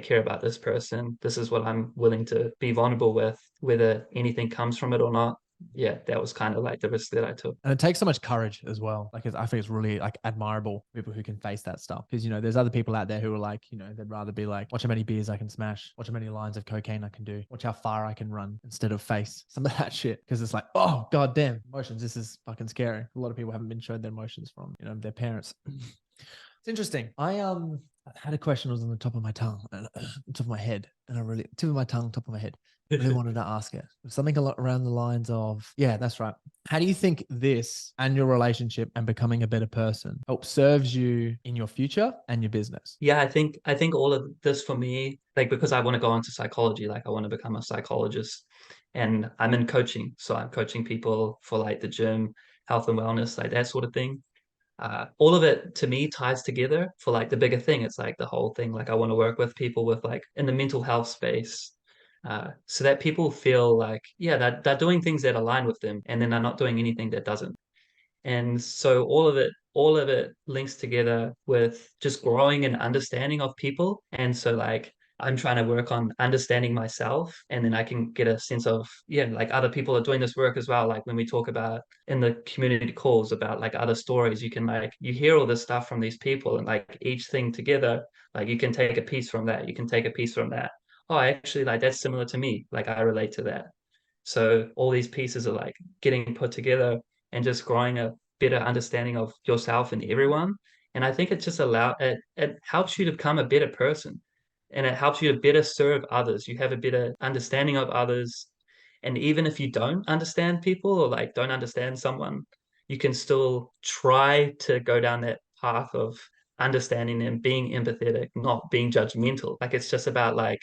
care about this person. This is what I'm willing to be vulnerable with, whether anything comes from it or not. Yeah, that was kind of like the risk that I took. And it takes so much courage as well. Like, I think it's really like admirable people who can face that stuff. Because, you know, there's other people out there who are like, you know, they'd rather be like, watch how many beers I can smash, watch how many lines of cocaine I can do, watch how far I can run instead of face some of that shit. Because it's like, oh, god damn, emotions. This is fucking scary. A lot of people haven't been shown their emotions from, you know, their parents. It's interesting. I had a question that was on the top of my tongue, top of my head, and I really tip of my tongue, top of my head. Really wanted to ask it. Something a lot around the lines of, yeah, that's right. How do you think this and your relationship and becoming a better person help serves you in your future and your business? Yeah, I think all of this for me, like because I want to go into psychology, like I want to become a psychologist and I'm in coaching. So I'm coaching people for like the gym, health and wellness, like that sort of thing. All of it to me ties together for like the bigger thing. It's like the whole thing. Like I want to work with people with like in the mental health space, so that people feel like, yeah, they're doing things that align with them and then they're not doing anything that doesn't. And so all of it links together with just growing an understanding of people. And so like I'm trying to work on understanding myself and then I can get a sense of, yeah, like other people are doing this work as well. Like when we talk about in the community calls about like other stories, you can like you hear all this stuff from these people and like each thing together, like you can take a piece from that, you can take a piece from that. Oh, actually like that's similar to me. Like I relate to that. So all these pieces are like getting put together and just growing a better understanding of yourself and everyone. And I think it just it helps you to become a better person and it helps you to better serve others. You have a better understanding of others. And even if you don't understand people or like don't understand someone, you can still try to go down that path of understanding them, being empathetic, not being judgmental. Like it's just about like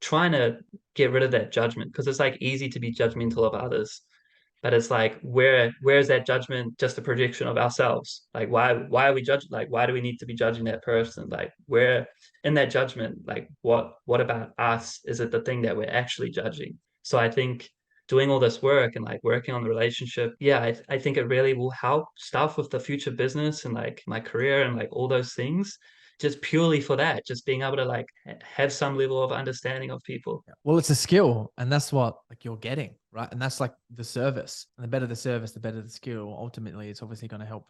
trying to get rid of that judgment because it's like easy to be judgmental of others, but it's like where is that judgment just a projection of ourselves? Like why are we judging? Like why do we need to be judging that person? Like where in that judgment, like what about us is it the thing that we're actually judging? So I think doing all this work and like working on the relationship, yeah, I think it really will help stuff with the future business and like my career and like all those things just purely for that, just being able to like have some level of understanding of people. Well, it's a skill, and that's what like you're getting, right? And that's like the service. And the better the service, the better the skill. Ultimately, it's obviously going to help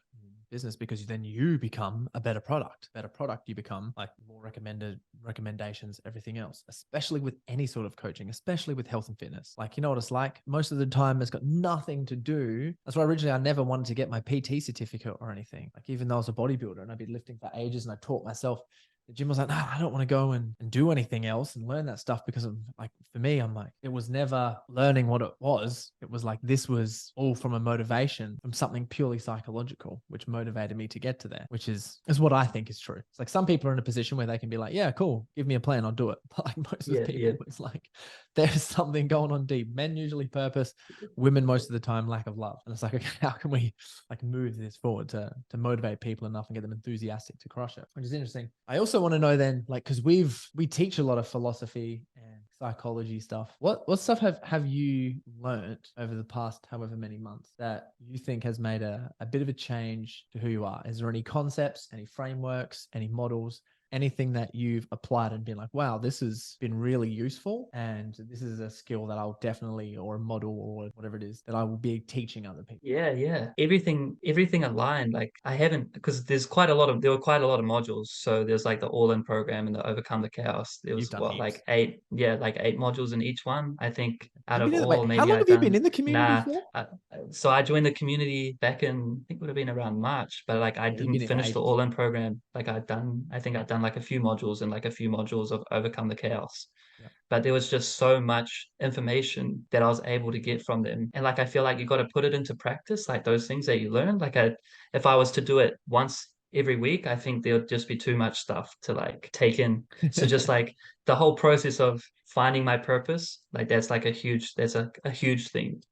business, because then you become a better product. Better product, you become like more recommended recommendations, everything else, especially with any sort of coaching, especially with health and fitness. Like, you know what it's like? Most of the time it's got nothing to do. That's why originally I never wanted to get my PT certificate or anything. Like, even though I was a bodybuilder and I'd been lifting for ages and I taught myself, the gym was like, no, I don't want to go and do anything else and learn that stuff, because of, like, for me, I'm like, it was never learning what it was. It was like, this was all from a motivation, from something purely psychological, which motivated me to get to there, which is what I think is true. It's like some people are in a position where they can be like, yeah, cool, give me a plan, I'll do it. But like most of the Yeah, yeah. people, it's like there's something going on deep. Men usually purpose, women most of the time lack of love. And it's like, okay, how can we like move this forward to motivate people enough and get them enthusiastic to crush it, which is interesting. I also want to know then, like, because we teach a lot of philosophy and psychology stuff. What stuff have you learned over the past however many months that you think has made a bit of a change to who you are? Is there any concepts, any frameworks, any models, anything that you've applied and been like, wow, this has been really useful, and this is a skill that I'll definitely, or a model or whatever it is, that I will be teaching other people? Yeah, yeah. Everything aligned. Like I haven't, because there were quite a lot of modules. So there's like the all-in program and the overcome the chaos. There You've was done what, like heaps. eight, yeah, like eight modules in each one. I think out You've of been in wait, all, how maybe long I've have you been done, in the community nah. for? I, so I joined the community back in, I think it would have been around March, but like I Yeah, you've didn't been in for finish the ages. all-in program. Like I think I'd done like a few modules and like a few modules of overcome the chaos, Yeah. but there was just so much information that I was able to get from them. And like I feel like you got to put it into practice, like those things that you learn. If I was to do it once every week, I think there would just be too much stuff to like take in. So just like the whole process of finding my purpose, like that's a huge thing.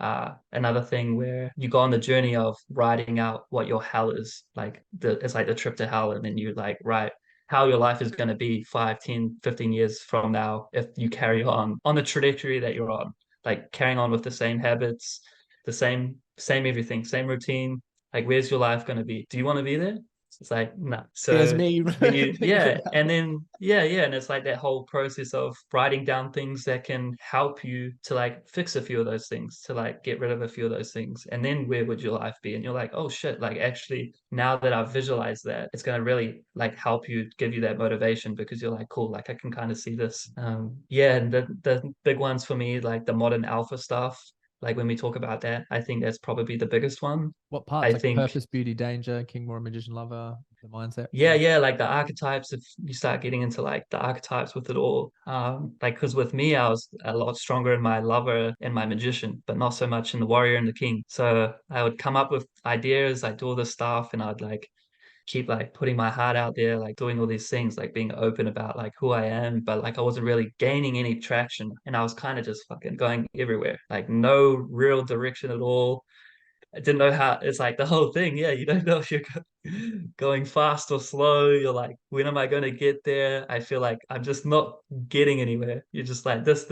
Another thing where you go on the journey of writing out what your hell is, like it's like the trip to hell, and then you like write how your life is going to be 5, 10, 15 years from now if you carry on the trajectory that you're on, like carrying on with the same habits, the same everything, same routine. Like, where's your life going to be? Do you want to be there? It's like, no. There's So me then you, thinking yeah. about And it. then, yeah. And it's like that whole process of writing down things that can help you to like fix a few of those things, to like get rid of a few of those things. And then where would your life be? And you're like, oh shit, like actually, now that I've visualized that, it's going to really like help you, give you that motivation, because you're like, cool, like I can kind of see this. Yeah. And the big ones for me, like the modern alpha stuff, like when we talk about that, I think that's probably the biggest one. What parts? I Like think, purpose, beauty, danger, king, warrior, magician, lover, the mindset. yeah, yeah, like the archetypes, if you start getting into like the archetypes with it all. Like because with me, I was a lot stronger in my lover and my magician, but not so much in the warrior and the king. So I would come up with ideas, like do all this stuff, and I'd like keep like putting my heart out there, like doing all these things, like being open about like who I am, but like I wasn't really gaining any traction, and I was kind of just fucking going everywhere, like no real direction at all. I didn't know how. It's like the whole thing. Yeah, you don't know if you're going fast or slow. You're like, when am I going to get there? I feel like I'm just not getting anywhere. You're just like this.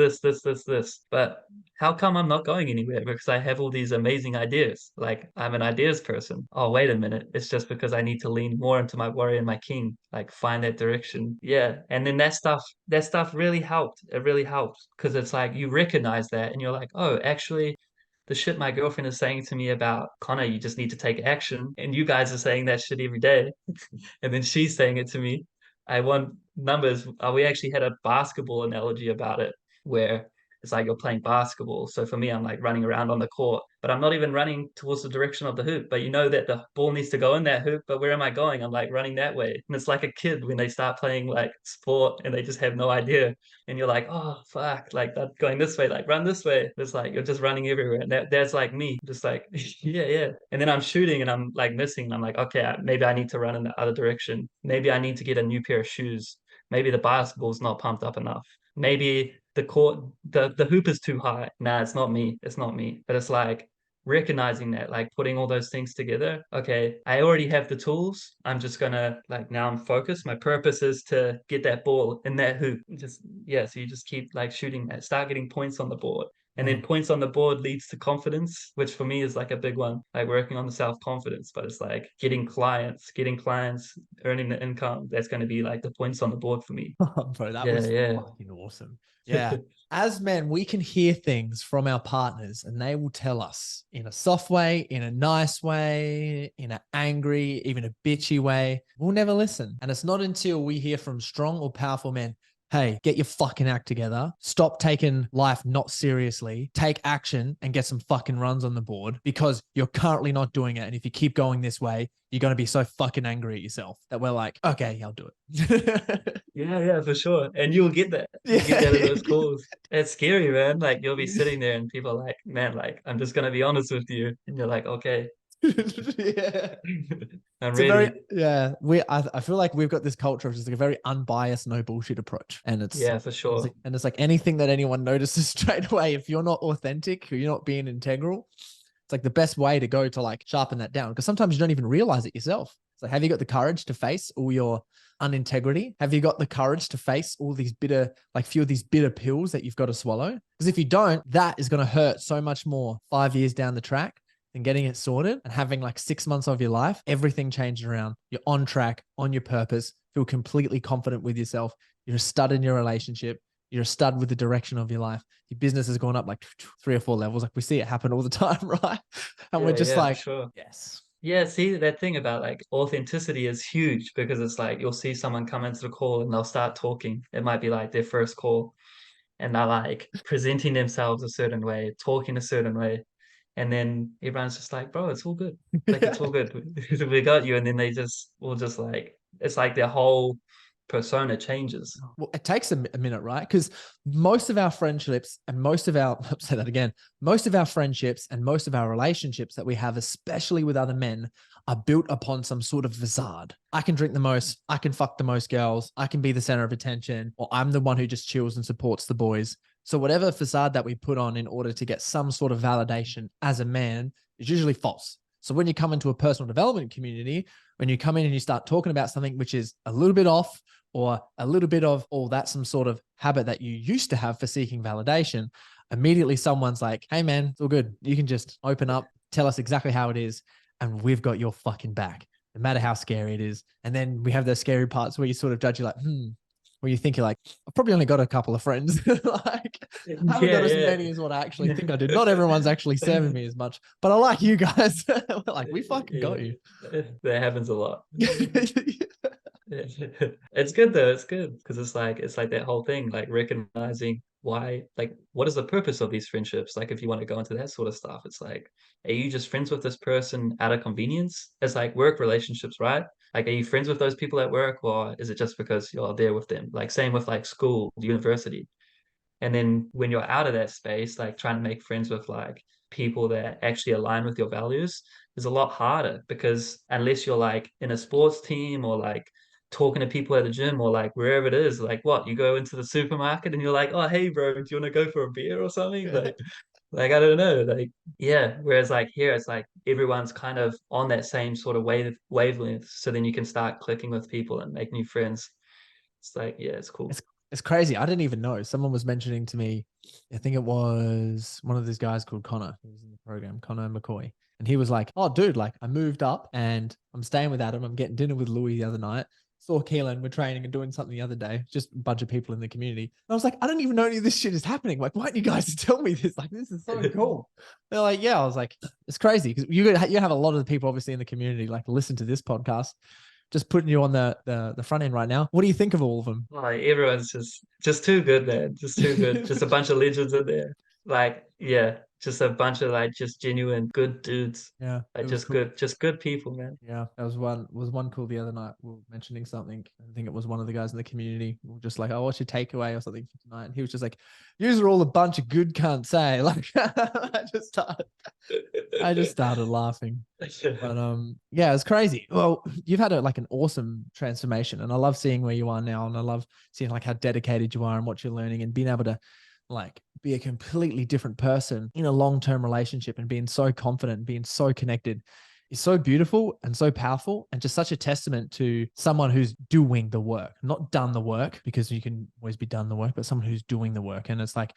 But how come I'm not going anywhere? Because I have all these amazing ideas. Like I'm an ideas person. Oh, wait a minute. It's just because I need to lean more into my warrior and my king. Like find that direction. Yeah. And then that stuff really helped. It really helped because it's like you recognize that and you're like, oh, actually the shit my girlfriend is saying to me about Connor, you just need to take action. And you guys are saying that shit every day. And then she's saying it to me. I want numbers. We actually had a basketball analogy about it where it's like you're playing basketball. So for me, I'm like running around on the court, but I'm not even running towards the direction of the hoop. But you know that the ball needs to go in that hoop, but where am I going? I'm like running that way. And it's like a kid when they start playing like sport and they just have no idea. And you're like, oh fuck, like that's going this way, like run this way. It's like you're just running everywhere. And that's like me, just like, yeah, yeah. And then I'm shooting and I'm like missing. And I'm like, okay, maybe I need to run in the other direction. Maybe I need to get a new pair of shoes. Maybe the basketball's not pumped up enough. Maybe the court, the hoop is too high. Nah, it's not me. It's not me. But it's like recognizing that, like putting all those things together. Okay, I already have the tools. I'm just gonna like now I'm focused. My purpose is to get that ball in that hoop. Just yeah, so you just keep like shooting that, start getting points on the board. And then points on the board leads to confidence, which for me is like a big one, like working on the self-confidence. But it's like getting clients, earning the income. That's going to be like the points on the board for me. Bro, that Yeah, was yeah. fucking awesome. Yeah. As men, we can hear things from our partners and they will tell us in a soft way, in a nice way, in an angry, even a bitchy way. We'll never listen. And it's not until we hear from strong or powerful men, hey, get your fucking act together. Stop taking life not seriously. Take action and get some fucking runs on the board because you're currently not doing it. And if you keep going this way, you're going to be so fucking angry at yourself that we're like, okay, I'll do it. Yeah, yeah, for sure. And you'll get that. You'll get that in those Yeah. calls. It's scary, man. Like you'll be sitting there and people are like, man, like I'm just gonna be honest with you. And you're like, okay, Yeah. I'm It's a very, ready. yeah, I feel like we've got this culture of just like a very unbiased, no bullshit approach. And Yeah, for sure. it's like anything that anyone notices straight away, if you're not authentic or you're not being integral, it's like the best way to go to like sharpen that down. Because sometimes you don't even realize it yourself. It's like, have you got the courage to face all your unintegrity? Have you got the courage to face all these bitter, like few of these bitter pills that you've got to swallow? Because if you don't, that is going to hurt so much more 5 years down the track than getting it sorted and having like 6 months of your life, everything changed around. You're on track, on your purpose, feel completely confident with yourself. You're a stud in your relationship. You're a stud with the direction of your life. Your business has gone up like 3 or 4 levels. Like we see it happen all the time, right? And we're Yeah, just yeah, for like, sure. yes. Yeah, see that thing about like authenticity is huge because it's like you'll see someone come into the call and they'll start talking. It might be like their first call and they're like presenting themselves a certain way, talking a certain way. And then everyone's just like, bro, it's all good. Like it's all good. We got you. And then they just will just like it's like their whole persona changes. Well, it takes a minute, right? Because most of our friendships and most of our, I'll say that again, most of our friendships and most of our relationships that we have, especially with other men, are built upon some sort of facade. I can drink the most, I can fuck the most girls, I can be the center of attention, or I'm the one who just chills and supports the boys. So whatever facade that we put on in order to get some sort of validation as a man is usually false. So when you come into a personal development community, when you come in and you start talking about something which is a little bit off, or a little bit of, oh, that's some sort of habit that you used to have for seeking validation, immediately someone's like, hey, man, it's all good. You can just open up, tell us exactly how it is, and we've got your fucking back, no matter how scary it is. And then we have those scary parts where you sort of judge, you're like, where you think you're like, I've probably only got a couple of friends. Like, I haven't got Yeah, as yeah. many as what I actually think I do. Not everyone's actually serving me as much, but I like you guys. We're like, we fucking got you. That happens a lot. It's good though. It's good because it's like that whole thing, like recognizing why, like, what is the purpose of these friendships? Like, if you want to go into that sort of stuff, it's like, are you just friends with this person out of convenience? It's like work relationships, right? Like, are you friends with those people at work, or is it just because you're there with them? Like, same with like school, university. And then when you're out of that space, like trying to make friends with like people that actually align with your values is a lot harder because unless you're like in a sports team or like talking to people at the gym or like wherever it is, like what, you go into the supermarket and you're like, oh, hey, bro, do you want to go for a beer or something? Like I don't know, like yeah. Whereas like here, it's like everyone's kind of on that same sort of wavelength, so then you can start clicking with people and make new friends. It's like yeah, it's cool. It's it's crazy. I didn't even know. Someone was mentioning to me, I think it was one of these guys called Connor, who was in the program, Connor McCoy. And he was like, oh, dude, like I moved up and I'm staying with Adam. I'm getting dinner with Louis the other night. Saw Keelan, we're training and doing something the other day, just a bunch of people in the community. And I was like, I don't even know any of this shit is happening. Like, why didn't you guys tell me this? Like, this is so cool. They're like, yeah. I was like, it's crazy because you have a lot of the people obviously in the community like listen to this podcast. Just putting you on the front end right now. What do you think of all of them? Like everyone's just too good, man. Just too good. Just a bunch of legends in there. Like, yeah, just a bunch of like just genuine good dudes. Yeah, it Like was cool. just good people, man. Yeah, that was one cool the other night. We were mentioning something. I think it was one of the guys in the community. We were just like, "Oh, what's your takeaway or something for tonight?" And he was just like, "Yous are all a bunch of good cunts, eh?" Like, I just started laughing. But yeah, it's crazy. Well, you've had like an awesome transformation, and I love seeing where you are now, and I love seeing like how dedicated you are and what you're learning, and being able to like be a completely different person in a long-term relationship and being so confident and being so connected is so beautiful and so powerful and just such a testament to someone who's doing the work, not done the work because you can always be done the work, but someone who's doing the work. And it's like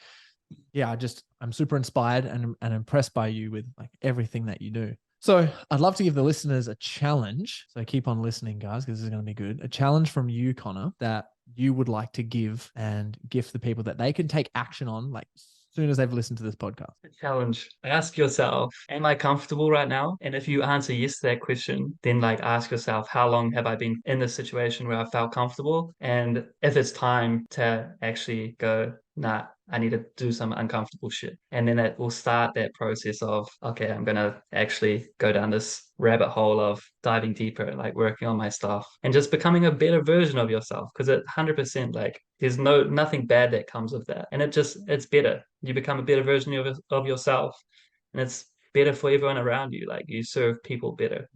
Yeah, I'm super inspired and impressed by you with like everything that you do. So I'd love to give the listeners a challenge. So keep on listening, guys, because this is going to be good. A challenge from you, Connor, that you would like to give and gift the people that they can take action on, like as soon as they've listened to this podcast. Challenge. Ask yourself, am I comfortable right now? And if you answer yes to that question, then like ask yourself, how long have I been in this situation where I felt comfortable? And if it's time to actually go, nah, I need to do some uncomfortable shit. And then it will start that process of, okay, I'm gonna actually go down this rabbit hole of diving deeper, like working on my stuff and just becoming a better version of yourself. Because it 100% like there's nothing bad that comes of that. And it's better. You become a better version of yourself. And it's better for everyone around you. Like you serve people better.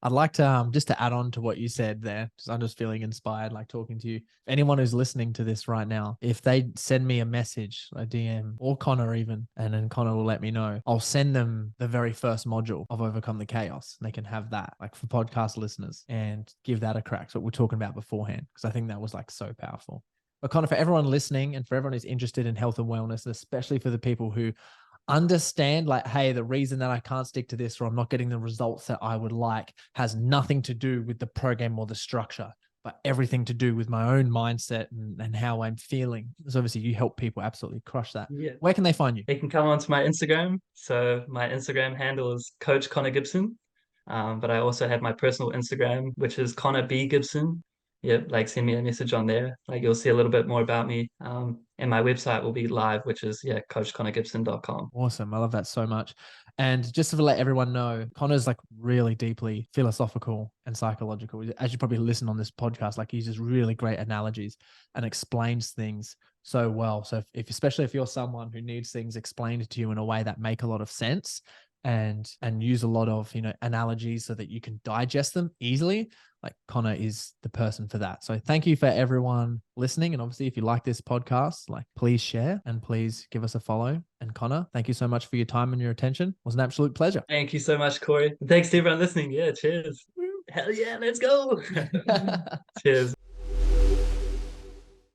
I'd like to just to add on to what you said there. I'm just feeling inspired, like talking to you. Anyone who's listening to this right now, if they send me a message, a DM, or Connor even, and then Connor will let me know, I'll send them the very first module of Overcome the Chaos. And they can have that, like for podcast listeners, and give that a crack. So what we're talking about beforehand, because I think that was like so powerful. But Connor, for everyone listening and for everyone who's interested in health and wellness, especially for the people who understand like, hey, the reason that I can't stick to this or I'm not getting the results that I would like has nothing to do with the program or the structure, but everything to do with my own mindset and how I'm feeling. So obviously you help people absolutely crush that. Yeah. Where can they find you? They can come onto my Instagram. So my Instagram handle is Coach Connor Gibson. But I also have my personal Instagram, which is Connor B Gibson. Yep, like send me a message on there. Like you'll see a little bit more about me. And my website will be live, which is coachconnorgibson.com. Awesome. I love that so much. And just to let everyone know, Connor's like really deeply philosophical and psychological. As you probably listen on this podcast, like he uses really great analogies and explains things so well. So especially if you're someone who needs things explained to you in a way that make a lot of sense and use a lot of, analogies so that you can digest them easily, like Connor is the person for that. So thank you for everyone listening. And obviously, if you like this podcast, like please share and please give us a follow. And Connor, thank you so much for your time and your attention. It was an absolute pleasure. Thank you so much, Corey. And thanks to everyone listening. Yeah, cheers. Hell yeah, let's go. Cheers.